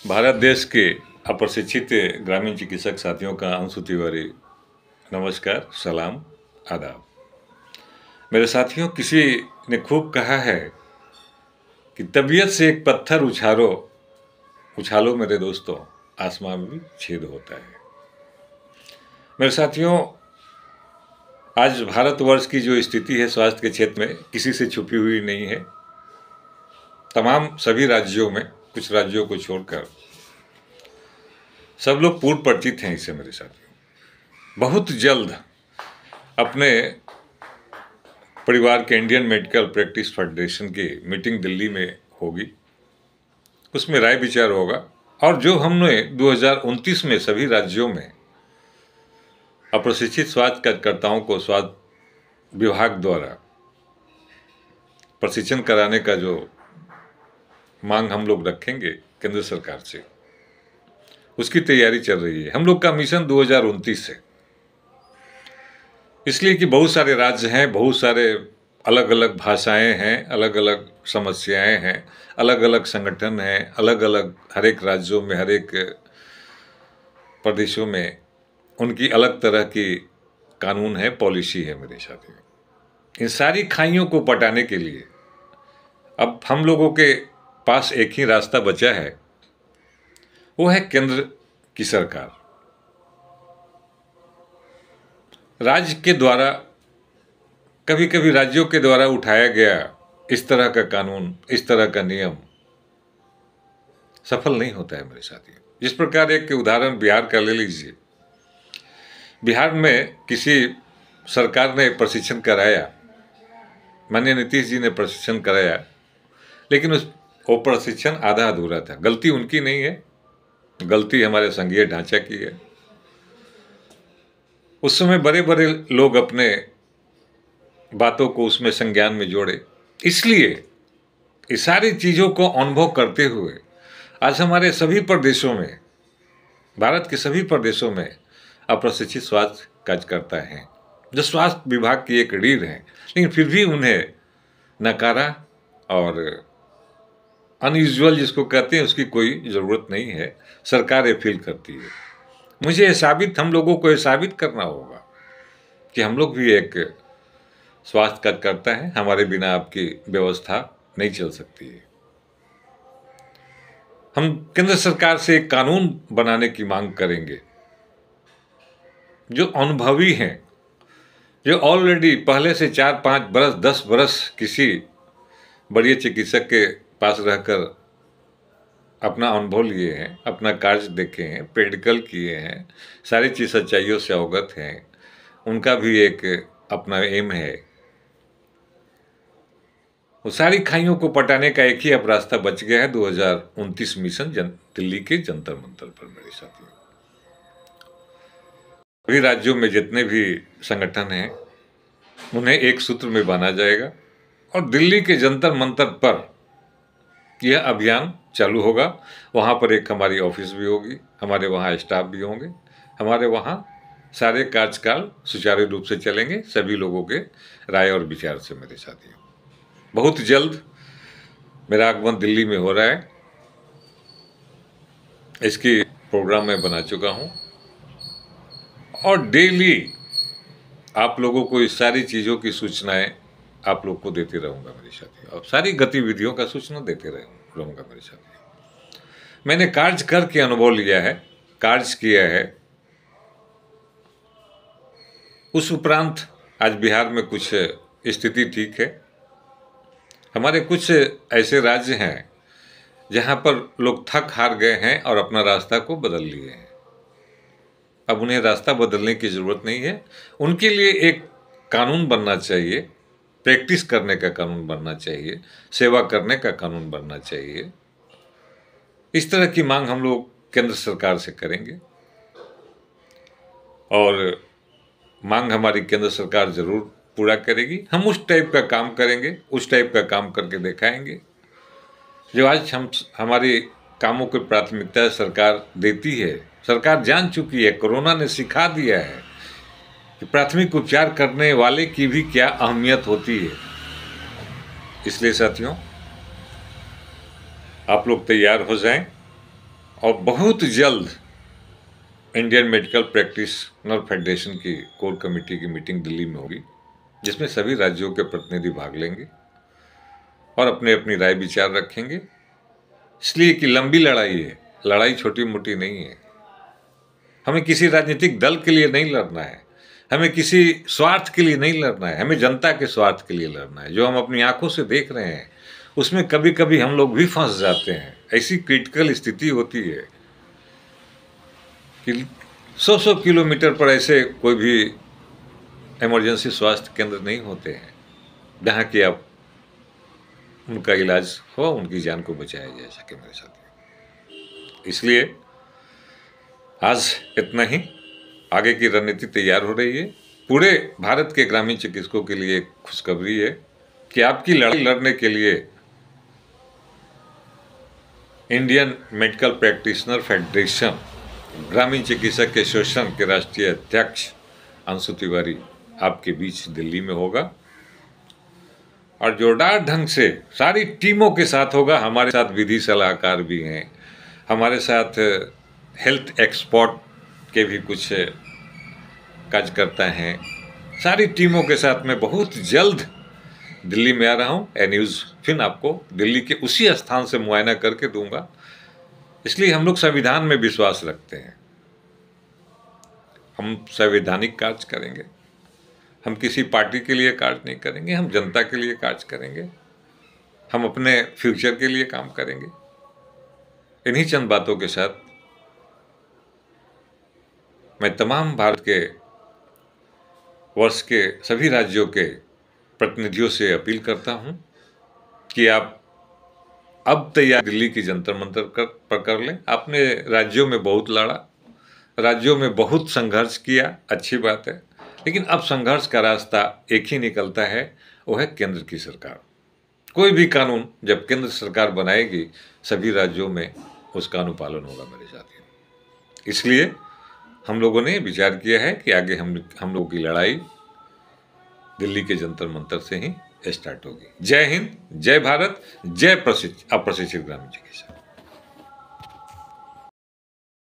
भारत देश के अप्रशिक्षित ग्रामीण चिकित्सक साथियों का अंशु तिवारी नमस्कार, सलाम, आदाब। मेरे साथियों, किसी ने खूब कहा है कि तबीयत से एक पत्थर उछालो मेरे दोस्तों, आसमां में भी छेद होता है। मेरे साथियों, आज भारतवर्ष की जो स्थिति है स्वास्थ्य के क्षेत्र में किसी से छुपी हुई नहीं है। तमाम सभी राज्यों में, कुछ राज्यों को छोड़कर सब लोग पूर्ण परिचित हैं इससे। मेरे साथियों, बहुत जल्द अपने परिवार के इंडियन मेडिकल प्रैक्टिस फेडरेशन की मीटिंग दिल्ली में होगी, उसमें राय विचार होगा। और जो हमने 2029 में सभी राज्यों में अप्रशिक्षित स्वास्थ्य कार्यकर्ताओं को स्वास्थ्य विभाग द्वारा प्रशिक्षण कराने का जो मांग हम लोग रखेंगे केंद्र सरकार से, उसकी तैयारी चल रही है। हम लोग का मिशन 2029 है, इसलिए कि बहुत सारे राज्य हैं, बहुत सारे अलग अलग भाषाएं हैं, अलग अलग समस्याएं हैं, अलग अलग संगठन हैं, अलग अलग हर एक राज्यों में, हर एक प्रदेशों में उनकी अलग तरह की कानून है, पॉलिसी है। मेरे साथियों, इन सारी खाइयों को पटाने के लिए अब हम लोगों के पास एक ही रास्ता बचा है, वो है केंद्र की सरकार। राज्य के द्वारा, कभी कभी राज्यों के द्वारा उठाया गया इस तरह का कानून, इस तरह का नियम सफल नहीं होता है। मेरे साथियों, जिस प्रकार एक उदाहरण बिहार का ले लीजिए। बिहार में किसी सरकार ने प्रशिक्षण कराया, माननीय नीतीश जी ने प्रशिक्षण कराया, लेकिन वो प्रशिक्षण आधा अधूरा था। गलती उनकी नहीं है, गलती हमारे संघीय ढांचा की है। उस समय बड़े बड़े लोग अपने बातों को उसमें संज्ञान में जोड़े, इसलिए इस सारी चीज़ों को अनुभव करते हुए आज हमारे सभी प्रदेशों में, भारत के सभी प्रदेशों में अप्रशिक्षित स्वास्थ्य कार्यकर्ता हैं जो स्वास्थ्य विभाग की एक रीढ़ हैं, लेकिन फिर भी उन्हें नकारा और अनयूजुअल जिसको कहते हैं उसकी कोई ज़रूरत नहीं है, सरकार ये फील करती है। मुझे हम लोगों को ये साबित करना होगा कि हम लोग भी एक स्वास्थ्य कार्यकर्ता हैं, हमारे बिना आपकी व्यवस्था नहीं चल सकती है। हम केंद्र सरकार से एक कानून बनाने की मांग करेंगे। जो अनुभवी हैं, जो ऑलरेडी पहले से 4-5 बरस, 10 बरस किसी बड़े चिकित्सक के पास रहकर अपना अनुभव लिए हैं, अपना कार्य देखे हैं, प्रैक्टिकल किए हैं, सारी चीज़ सच्चाइयों से अवगत हैं, उनका भी एक अपना एम है। वो सारी खाइयों को पटाने का एक ही अब रास्ता बच गया है, 2029 मिशन दिल्ली के जंतर मंतर पर। मेरे साथियों, सभी राज्यों में जितने भी संगठन हैं उन्हें एक सूत्र में बांधा जाएगा और दिल्ली के जंतर मंतर पर यह अभियान चालू होगा। वहाँ पर एक हमारी ऑफिस भी होगी, हमारे वहाँ स्टाफ भी होंगे, हमारे वहाँ सारे कार्यकाल सुचारू रूप से चलेंगे सभी लोगों के राय और विचार से। मेरे साथियों, बहुत जल्द मेरा आगमन दिल्ली में हो रहा है, इसकी प्रोग्राम मैं बना चुका हूँ और डेली आप लोगों को इस सारी चीज़ों की सूचनाएं आप लोग को देते रहूँगा। मेरे साथियों, और सारी गतिविधियों का सूचना देते रहूँगा। मेरे साथियों, मैंने कार्य करके अनुभव लिया है, कार्य किया है। उस उपरांत आज बिहार में कुछ स्थिति ठीक है। हमारे कुछ ऐसे राज्य हैं जहाँ पर लोग थक हार गए हैं और अपना रास्ता को बदल लिए हैं। अब उन्हें रास्ता बदलने की ज़रूरत नहीं है, उनके लिए एक कानून बनना चाहिए, प्रैक्टिस करने का कानून बनना चाहिए, सेवा करने का कानून बनना चाहिए। इस तरह की मांग हम लोग केंद्र सरकार से करेंगे और मांग हमारी केंद्र सरकार ज़रूर पूरा करेगी। हम उस टाइप का काम करेंगे, उस टाइप का काम करके दिखाएंगे जो आज हमारी कामों की प्राथमिकता सरकार देती है। सरकार जान चुकी है, कोरोना ने सिखा दिया है कि प्राथमिक उपचार करने वाले की भी क्या अहमियत होती है। इसलिए साथियों, आप लोग तैयार हो जाएं और बहुत जल्द इंडियन मेडिकल प्रैक्टिशनर फेडरेशन की कोर कमेटी की मीटिंग दिल्ली में होगी, जिसमें सभी राज्यों के प्रतिनिधि भाग लेंगे और अपने अपनी राय विचार रखेंगे। इसलिए कि लंबी लड़ाई है, लड़ाई छोटी मोटी नहीं है। हमें किसी राजनीतिक दल के लिए नहीं लड़ना है, हमें किसी स्वार्थ के लिए नहीं लड़ना है, हमें जनता के स्वार्थ के लिए लड़ना है। जो हम अपनी आंखों से देख रहे हैं उसमें कभी कभी हम लोग भी फंस जाते हैं। ऐसी क्रिटिकल स्थिति होती है कि 100 किलोमीटर पर ऐसे कोई भी इमरजेंसी स्वास्थ्य केंद्र नहीं होते हैं जहाँ कि आप उनका इलाज हो, उनकी जान को बचाया जा सके मेरे साथियों। इसलिए आज इतना ही। आगे की रणनीति तैयार हो रही है। पूरे भारत के ग्रामीण चिकित्सकों के लिए एक खुशखबरी है कि आपकी लड़ाई लड़ने के लिए इंडियन मेडिकल प्रैक्टिशनर फेडरेशन ग्रामीण चिकित्सक एसोसिएशन के राष्ट्रीय अध्यक्ष अंशु तिवारी आपके बीच दिल्ली में होगा और जोरदार ढंग से सारी टीमों के साथ होगा। हमारे साथ विधि सलाहकार भी हैं, हमारे साथ हेल्थ एक्सपर्ट के भी कुछ कार्यकर्ता हैं। सारी टीमों के साथ मैं बहुत जल्द दिल्ली में आ रहा हूँ। ए न्यूज़ फिर आपको दिल्ली के उसी स्थान से मुआयना करके दूंगा। इसलिए हम लोग संविधान में विश्वास रखते हैं, हम संवैधानिक कार्य करेंगे। हम किसी पार्टी के लिए कार्य नहीं करेंगे, हम जनता के लिए कार्य करेंगे, हम अपने फ्यूचर के लिए काम करेंगे। इन्हीं चंद बातों के साथ मैं तमाम भारत के वर्ष के सभी राज्यों के प्रतिनिधियों से अपील करता हूं कि आप अब तैयार दिल्ली की जंतर मंतर पर कर लें। आपने राज्यों में बहुत लड़ा, राज्यों में बहुत संघर्ष किया, अच्छी बात है, लेकिन अब संघर्ष का रास्ता एक ही निकलता है, वो है केंद्र की सरकार। कोई भी कानून जब केंद्र सरकार बनाएगी सभी राज्यों में उसका अनुपालन होगा मेरे साथियों। इसलिए हम लोगों ने विचार किया है कि आगे हम लोगों की लड़ाई दिल्ली के जंतर मंतर से ही स्टार्ट होगी। जय हिंद, जय भारत, जय अप्रशिक्षित ग्रामीण चिकित्सा।